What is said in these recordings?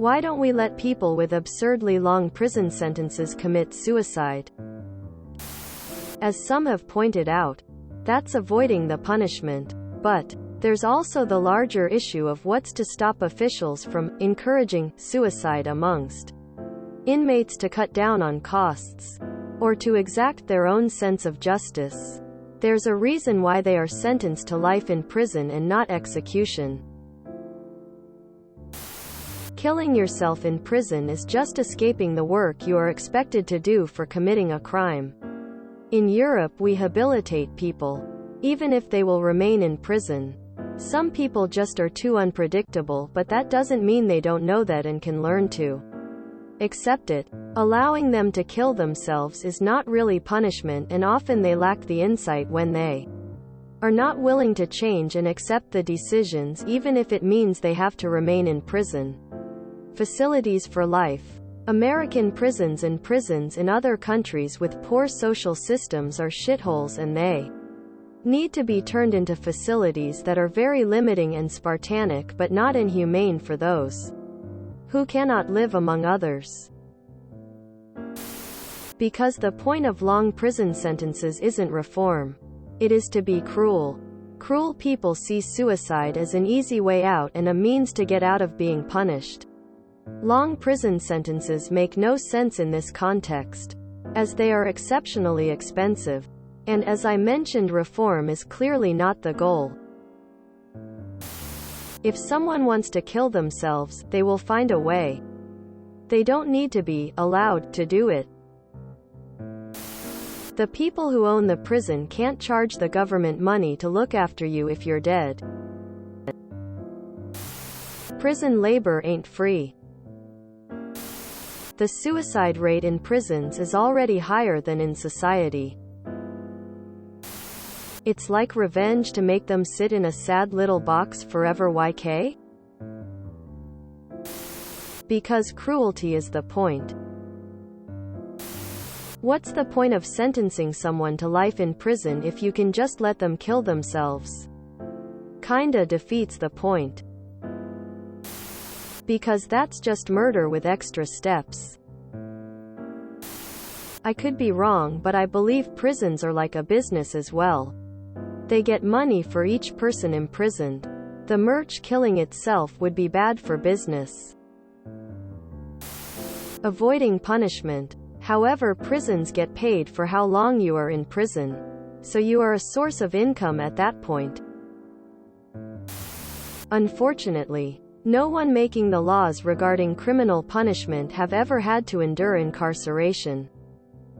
Why don't we let people with absurdly long prison sentences commit suicide? As some have pointed out, that's avoiding the punishment. But there's also the larger issue of what's to stop officials from encouraging suicide amongst inmates to cut down on costs, or to exact their own sense of justice. There's a reason why they are sentenced to life in prison and not execution. Killing yourself in prison is just escaping the work you are expected to do for committing a crime. In Europe, we rehabilitate people, even if they will remain in prison. Some people just are too unpredictable, but that doesn't mean they don't know that and can learn to accept it. Allowing them to kill themselves is not really punishment, and often they lack the insight when they are not willing to change and accept the decisions, even if it means they have to remain in prison. Facilities for life. American prisons and prisons in other countries with poor social systems are shitholes, and they need to be turned into facilities that are very limiting and Spartanic, but not inhumane for those who cannot live among others. Because the point of long prison sentences isn't reform. It is to be cruel. Cruel people see suicide as an easy way out and a means to get out of being punished. Long prison sentences make no sense in this context, as they are exceptionally expensive. And as I mentioned, reform is clearly not the goal. If someone wants to kill themselves, they will find a way. They don't need to be allowed to do it. The people who own the prison can't charge the government money to look after you if you're dead. Prison labor ain't free. The suicide rate in prisons is already higher than in society. It's like revenge to make them sit in a sad little box forever. YK? Because cruelty is the point. What's the point of sentencing someone to life in prison if you can just let them kill themselves? Kinda defeats the point. Because that's just murder with extra steps. I could be wrong, but I believe prisons are like a business as well. They get money for each person imprisoned. The merch killing itself would be bad for business. Avoiding punishment. However, prisons get paid for how long you are in prison. So you are a source of income at that point. Unfortunately, no one making the laws regarding criminal punishment have ever had to endure incarceration.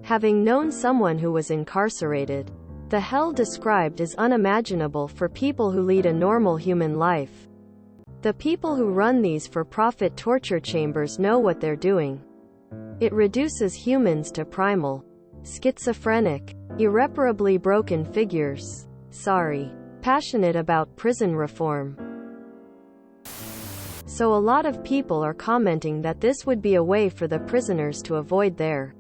Having known someone who was incarcerated, the hell described is unimaginable for people who lead a normal human life. The people who run these for-profit torture chambers know what they're doing. It reduces humans to primal, schizophrenic, irreparably broken figures. Passionate about prison reform. So a lot of people are commenting that this would be a way for the prisoners to avoid their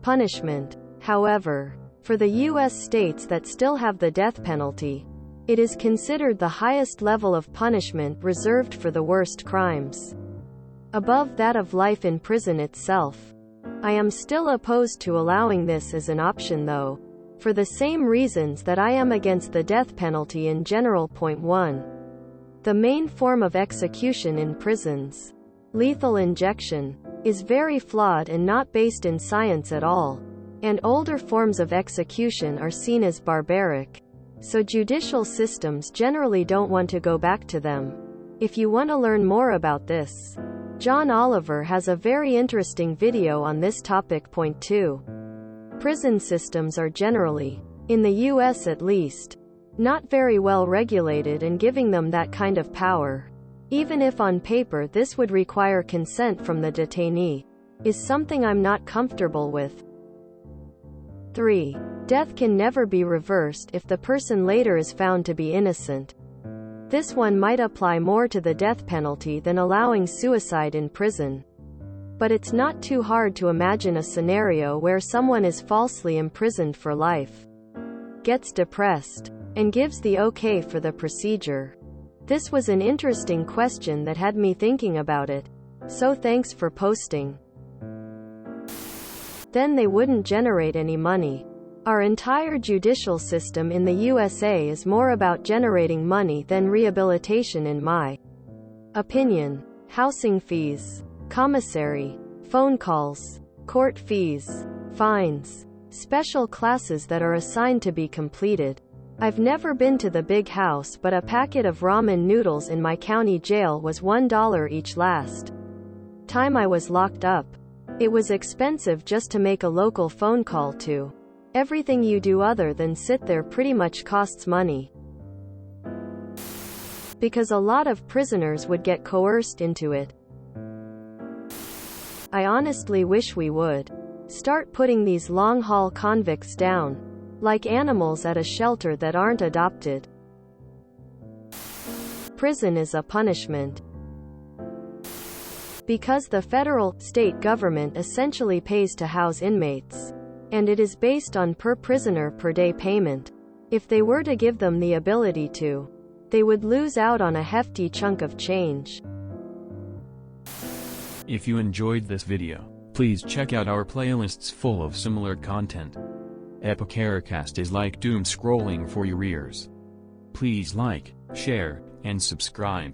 punishment. However, for the U.S. states that still have the death penalty, it is considered the highest level of punishment reserved for the worst crimes, above that of life in prison itself. I am still opposed to allowing this as an option though, for the same reasons that I am against the death penalty in general. Point 1. The main form of execution in prisons, lethal injection, is very flawed and not based in science at all, and older forms of execution are seen as barbaric, so judicial systems generally don't want to go back to them. If you want to learn more about this, John Oliver has a very interesting video on this topic. Point 2. Prison systems are generally, in the US at least, not very well regulated, and giving them that kind of power, even if on paper this would require consent from the detainee, is something I'm not comfortable with. 3. Death can never be reversed if the person later is found to be innocent. This one might apply more to the death penalty than allowing suicide in prison. But it's not too hard to imagine a scenario where someone is falsely imprisoned for life, gets depressed, and gives the okay for the procedure. This was an interesting question that had me thinking about it. So thanks for posting. Then they wouldn't generate any money. Our entire judicial system in the USA is more about generating money than rehabilitation in my opinion. Housing fees, commissary, phone calls, court fees, fines, special classes that are assigned to be completed. I've never been to the big house, but a packet of ramen noodles in my county jail was $1 each last time I was locked up. It was expensive just to make a local phone call to. Everything you do other than sit there pretty much costs money. Because a lot of prisoners would get coerced into it. I honestly wish we would start putting these long-haul convicts down, like animals at a shelter that aren't adopted. Prison is a punishment. Because the federal, state government essentially pays to house inmates. And it is based on per prisoner per day payment. If they were to give them the ability to, they would lose out on a hefty chunk of change. If you enjoyed this video, please check out our playlists full of similar content. TooAfraidToAsk is like doom scrolling for your ears. Please like, share, and subscribe.